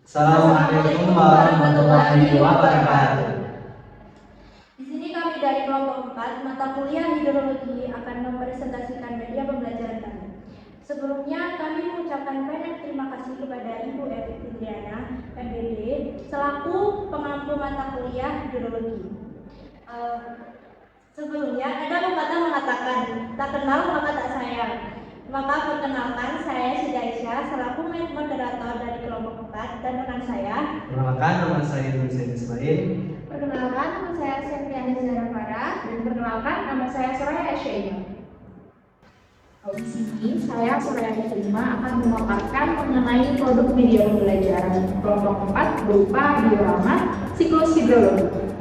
Assalamualaikum warahmatullahi wabarakatuh. Di sini kami dari kelompok 4 mata kuliah hidrologi akan mempresentasikan media pembelajaran kami. Sebelumnya kami mengucapkan banyak terima kasih kepada Ibu Evi Fitriana, MBD, selaku pengampu mata kuliah hidrologi. Sebelumnya ada pepatah mengatakan, tak kenal maka tak sayang. Maka perkenalkan, saya Siti Aisyah selaku moderator dari kelompok 4 dan rekan saya. Perkenalkan, nama saya Nurul Ismail. Perkenalkan, nama saya Septiana Zahra Farah. Dan perkenalkan, nama saya Soraya Asyaiya. Di sini saya Soraya Asyaiya akan memaparkan mengenai produk media pembelajaran kelompok 4 berupa diorama siklus hidrologi.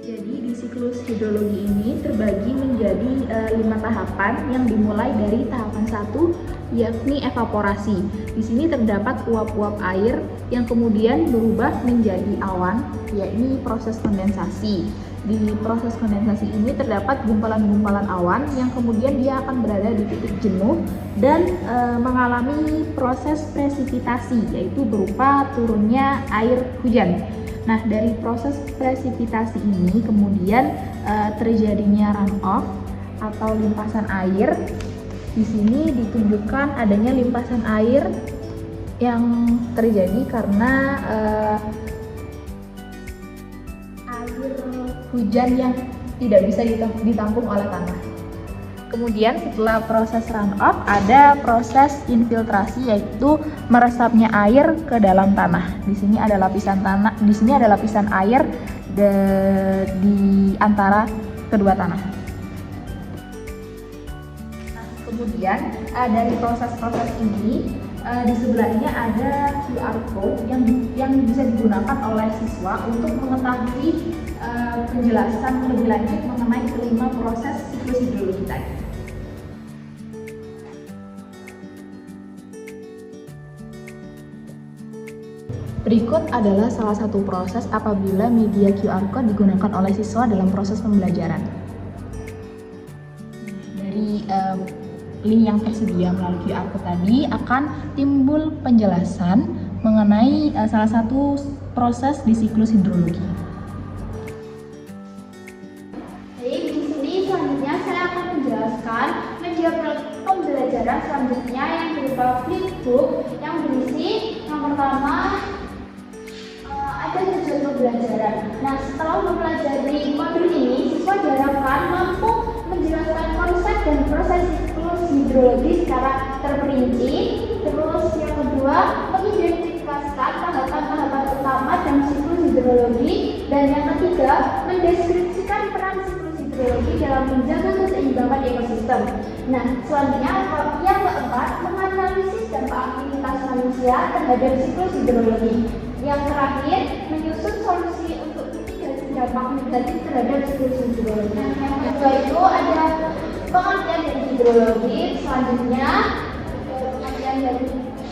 Jadi di siklus hidrologi ini terbagi menjadi 5 tahapan yang dimulai dari tahapan 1 yakni evaporasi. Di sini terdapat uap-uap air yang kemudian berubah menjadi awan, yakni proses kondensasi. Di proses kondensasi ini terdapat gumpalan-gumpalan awan yang kemudian dia akan berada di titik jenuh dan mengalami proses presipitasi, yaitu berupa turunnya air hujan. Nah, dari proses presipitasi ini kemudian terjadinya runoff atau limpasan air. Di sini ditunjukkan adanya limpasan air yang terjadi karena air hujan yang tidak bisa ditampung oleh tanah. Kemudian setelah proses runoff ada proses infiltrasi, yaitu meresapnya air ke dalam tanah. Di sini ada lapisan air di antara kedua tanah. Nah, kemudian dari proses-proses ini di sebelahnya ada QR code yang bisa digunakan oleh siswa untuk mengetahui penjelasan lebih lanjut mengenai kelima proses siklus hidrologi tadi. Berikut adalah salah satu proses apabila media QR code digunakan oleh siswa dalam proses pembelajaran. Dari link yang tersedia melalui QR code tadi akan timbul penjelasan mengenai salah satu proses di siklus hidrologi. Baik, di sini selanjutnya saya akan menjelaskan media pembelajaran selanjutnya yang berupa flipbook yang berisi yang pertama ada tujuan pembelajaran. Nah, setelah mempelajari modul ini, siswa diharapkan mampu menjelaskan konsep dan proses siklus hidrologi secara terperinci. Terus yang kedua, mengidentifikasikan tahapan-tahapan utama dalam siklus hidrologi. Dan yang ketiga, mendeskripsikan peran siklus hidrologi dalam menjaga keseimbangan ekosistem. Nah, selanjutnya yang keempat, menganalisis dampak aktivitas manusia terhadap siklus hidrologi. Yang terakhir, menyusun solusi untuk mitigasi dampak negatif terhadap siklus hidrologi. Yang kedua itu ada pengertian dari hidrologi, selanjutnya pengertian dari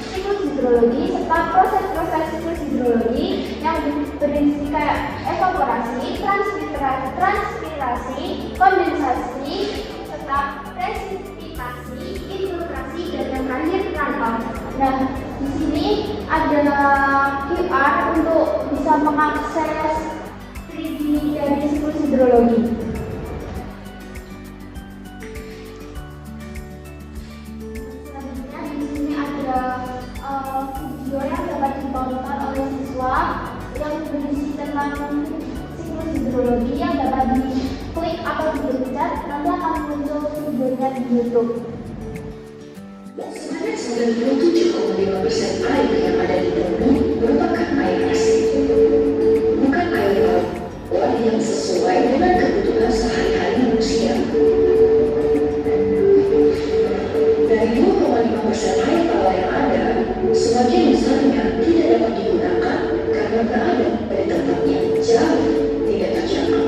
siklus hidrologi serta proses-proses siklus hidrologi yang berisi kayak evaporasi, transpirasi, kondensasi, serta presipitasi, infiltrasi, dan yang terakhir runoff. Nah, di sini ada QR untuk bisa mengakses 3D dari siklus hidrologi. Selanjutnya di sini ada video yang dapat ditonton oleh siswa yang berisi tentang siklus hidrologi yang dapat diklik atau dipencet, nanti akan muncul videonya di YouTube. Sebanyak 97,5% air yang ada di bumi merupakan air asin. Bukan air laut, yang sesuai dengan kebutuhan sehari-hari manusia. Dari 2,5% air tawar yang ada, sebagian besarnya tidak dapat digunakan karena berada pada tempat yang jauh tidak terjangkau.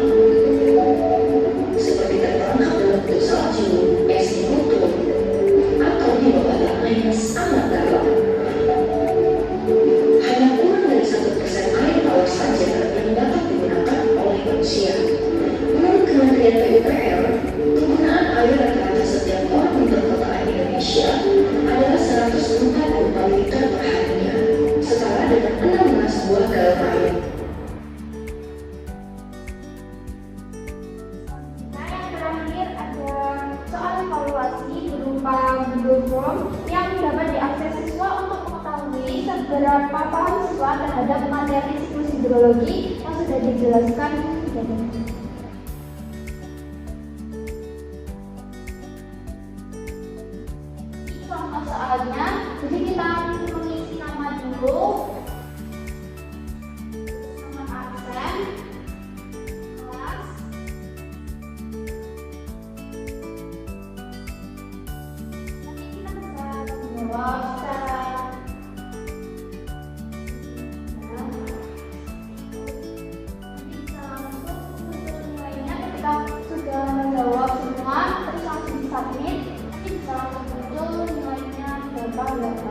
Seperti terperangkap dalam bentuk salju, es di botol, atau di bawah air sangat dalam. form yang dapat diakses siswa untuk mengetahui seberapa paham siswa terhadap materi siklus hidrologi yang sudah dijelaskan tadi. Contoh soalnya, jadi kita mengisi nama dulu, nama absen, kelas, nanti kita bisa menjawab secara nanti bisa langsung muncul nilainya ketika sudah menjawab semua, terus langsung di submit, nanti bisa langsung muncul nilainya berapa.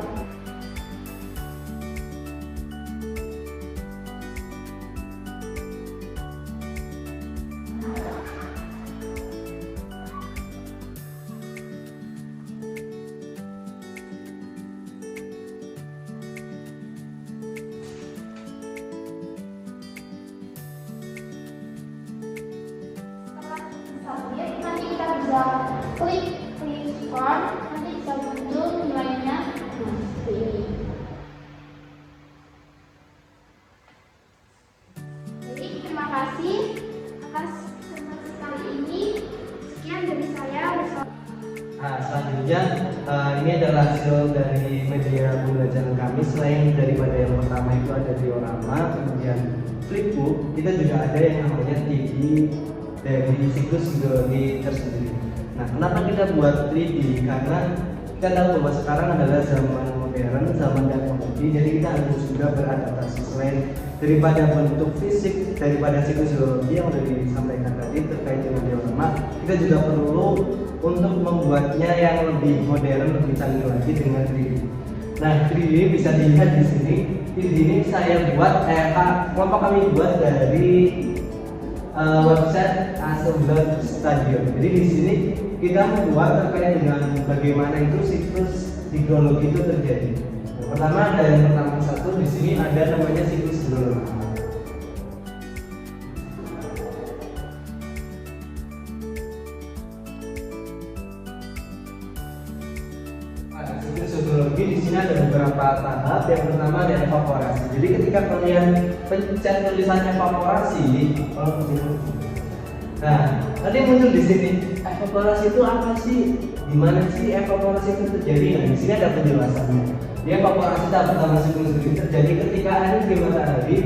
Submit, nanti kita bisa klik form, nanti bisa muncul nilainya seperti ini. Jadi terima kasih atas kesempatan kali ini. Sekian dari saya. Nah, selanjutnya ini adalah hasil dari media pembelajaran kami. Selain daripada yang pertama itu ada diorama, kemudian flipbook, kita juga ada yang namanya TV dari siklus hidrologi tersendiri. Nah, kenapa kita buat 3D? Karena kita tahu bahwa sekarang adalah zaman modern, zaman teknologi, jadi kita harus juga beradaptasi. Selain daripada bentuk fisik daripada siklus hidrologi yang sudah disampaikan tadi terkait dengan diorama, kita juga perlu untuk membuatnya yang lebih modern, lebih canggih lagi dengan 3D. Nah, 3D bisa dilihat di sini. 3D ini saya buat, kelompok kami buat dari website Assembled Stadion. Jadi di sini kita membuat terkait dengan bagaimana itu siklus hidrologi itu terjadi. Yang pertama ada yang pertama satu, di sini ada namanya siklus hidrologi. Siklus hidrologi di sini ada beberapa tahap. Yang pertama ada evaporasi. Jadi ketika kalian pencet tulisan evaporasi, nah nanti muncul di sini evaporasi itu apa sih? Di mana sih evaporasi itu terjadi? Nah di sini ada penjelasannya. Di evaporasi tahap pertama siklus hidrologi terjadi ketika air di matahari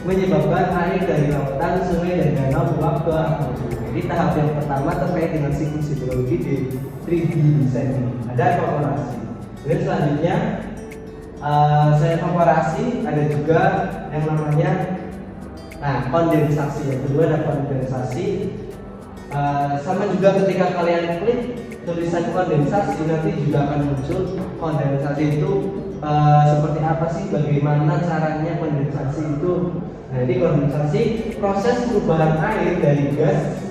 menyebabkan air dari lautan, sungai dan danau meluap ke atmosfer. Jadi tahap yang pertama terkait dengan siklus hidrologi di 3D design ini ada evaporasi. Kemudian selanjutnya saya evaporasi, ada juga yang namanya kondensasi. Yang kedua ada kondensasi. Sama juga ketika kalian klik tulisan kondensasi, nanti juga akan muncul kondensasi itu seperti apa sih, bagaimana caranya kondensasi itu. Nah, ini kondensasi proses perubahan air dari gas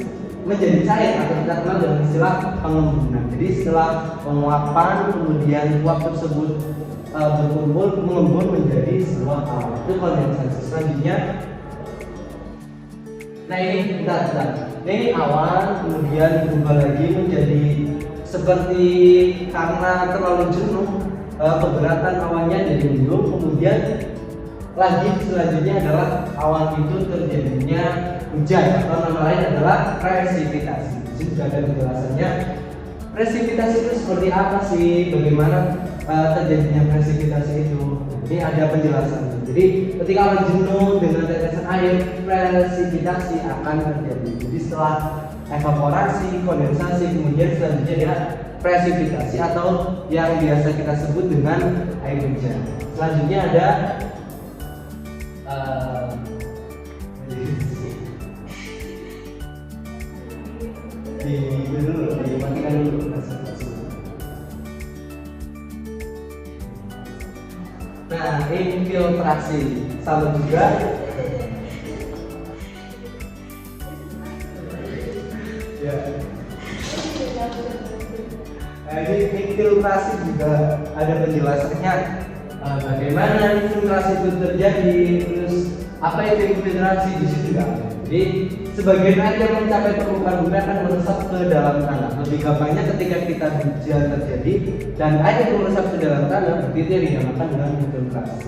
menjadi cair atau kita kenal dengan istilah pengembunan. Jadi setelah penguapan kemudian uap tersebut berkumpul mengembun menjadi sebuah awan, itu kondensasi. Selanjutnya, nah ini ini awan kemudian berubah lagi menjadi seperti karena terlalu jenuh keberatan awannya jadi mendung, kemudian lagi selanjutnya adalah awan itu terjadinya hujan atau nama lain adalah presipitasi. Di sini juga ada penjelasannya. Presipitasi itu seperti apa sih? Bagaimana terjadinya presipitasi itu? Ini ada penjelasannya. Jadi ketika awan jenuh dengan tetesan air, presipitasi akan terjadi. Jadi setelah evaporasi, kondensasi, kemudian selanjutnya adalah presipitasi atau yang biasa kita sebut dengan air hujan. Selanjutnya ada dimatikan dulu. Nah, infiltrasi sama juga. Ya. Nah, ini infiltrasi juga ada penjelasannya. Bagaimana infiltrasi itu terjadi, terus apa itu infiltrasi di situ juga. Jadi sebagian air yang mencapai permukaan bumi akan meresap ke dalam tanah. Lebih gampangnya ketika kita hujan terjadi dan air itu meresap ke dalam tanah, berarti itu dinamakan dengan hidrokrasi.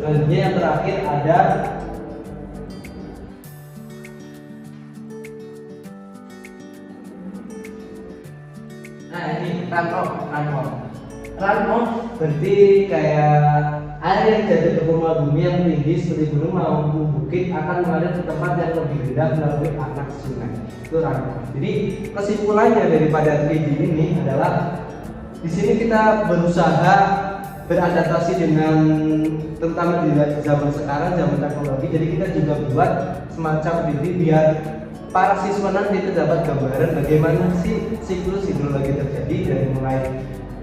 Selanjutnya yang terakhir ada ini runoff berarti kayak air yang jatuh ke permukaan bumi yang tinggi seperti gunung maupun bukit akan mengalir ke tempat yang lebih rendah melalui anak sungai. Itu runoff. Jadi kesimpulannya daripada 3D ini adalah di sini kita berusaha beradaptasi dengan terutama di zaman sekarang, zaman teknologi. Jadi kita juga buat semacam 3D biar para siswa nanti itu dapat gambaran bagaimana sih siklus hidrologi terjadi dari mulai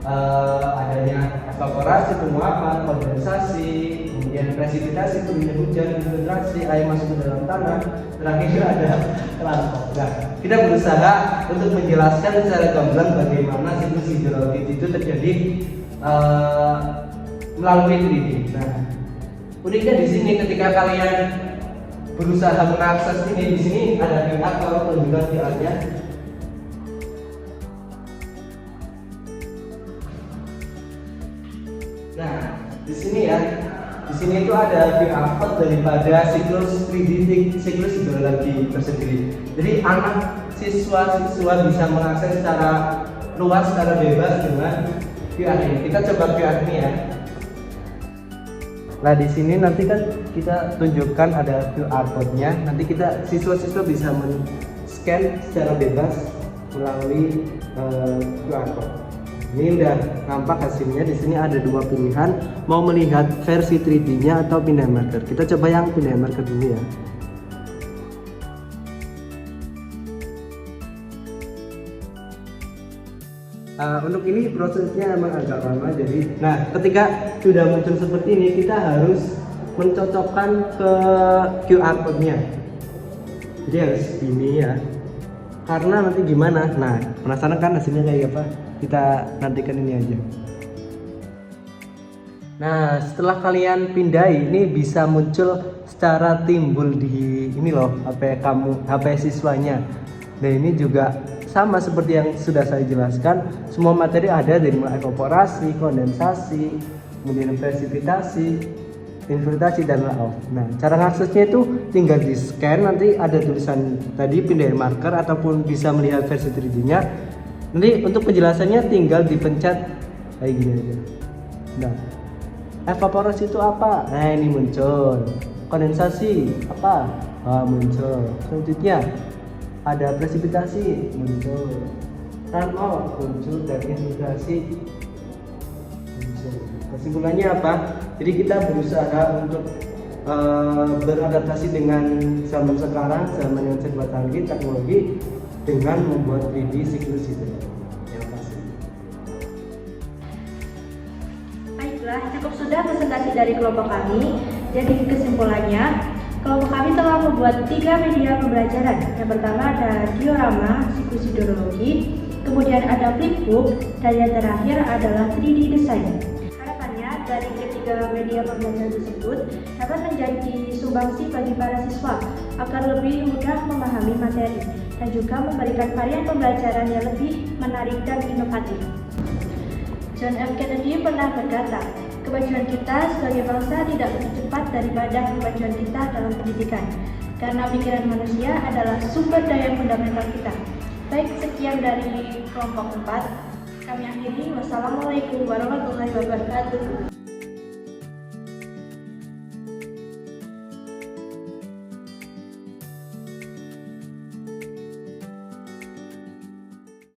adanya evaporasi, penguapan, kondensasi, kemudian presipitasi, turunnya hujan, infiltrasi, air masuk ke dalam tanah, terakhir ada runoff. Nah, kita berusaha untuk menjelaskan secara gamblang bagaimana siklus hidrologi itu terjadi melalui 3D. Nah, uniknya di sini ketika kalian berusaha mengakses ini, di sini ada QR kalau tunjukkan QR-nya. Nah, di sini ya, di sini itu ada QR code daripada siklus 3D siklus hidrologi tersendiri. Jadi anak siswa-siswa bisa mengakses secara luas, secara bebas dengan QR ini. Kita coba QR ini ya. Nah, di sini nanti kan kita tunjukkan ada QR code-nya. Nanti kita siswa-siswa bisa men-scan secara bebas melalui QR code. Ini udah nampak hasilnya. Di sini ada dua pilihan, mau melihat versi 3D-nya atau pindah marker. Kita coba yang pindah marker dulu ya. Untuk ini prosesnya emang agak lama, jadi ketika sudah muncul seperti ini kita harus mencocokkan ke QR code-nya. Jadi harus ini ya, karena nanti gimana? Nah, penasaran kan hasilnya kayak apa? Kita nantikan ini aja. Nah, setelah kalian pindai, ini bisa muncul secara timbul di ini loh, HP siswanya. Dan ini juga sama seperti yang sudah saya jelaskan, semua materi ada dari mulai evaporasi, kondensasi, kemudian presipitasi, infiltrasi dan runoff. Nah, cara mengaksesnya itu tinggal di scan, nanti ada tulisan tadi pindahin marker ataupun bisa melihat versi 3D-nya. Nanti untuk penjelasannya tinggal dipencet kayak gini aja. Nah, evaporasi itu apa? Nah, ini muncul. Kondensasi apa? Muncul. Selanjutnya ada presipitasi, muncul. Runoff muncul, dan infiltrasi muncul. Kesimpulannya apa? Jadi kita berusaha untuk beradaptasi dengan zaman sekarang, zaman yang serba canggih teknologi, dengan membuat 3D siklus itu yang pasti. Baiklah, cukup sudah presentasi dari kelompok kami. Jadi kesimpulannya, kelompok kami telah membuat 3 media pembelajaran. Yang pertama ada diorama siklus hidrologi, kemudian ada flipbook, dan yang terakhir adalah 3D design. Harapannya dari ketiga media pembelajaran tersebut dapat menjadi sumbangsi bagi para siswa agar lebih mudah memahami materi dan juga memberikan varian pembelajaran yang lebih menarik dan inovatif. John F. Kennedy pernah berkata, kemajuan kita sebagai bangsa tidak lebih cepat daripada kemajuan kita dalam pendidikan, karena pikiran manusia adalah sumber daya fundamental kita. Baik, sekian dari kelompok 4. Kami akhiri. Wassalamualaikum warahmatullahi wabarakatuh.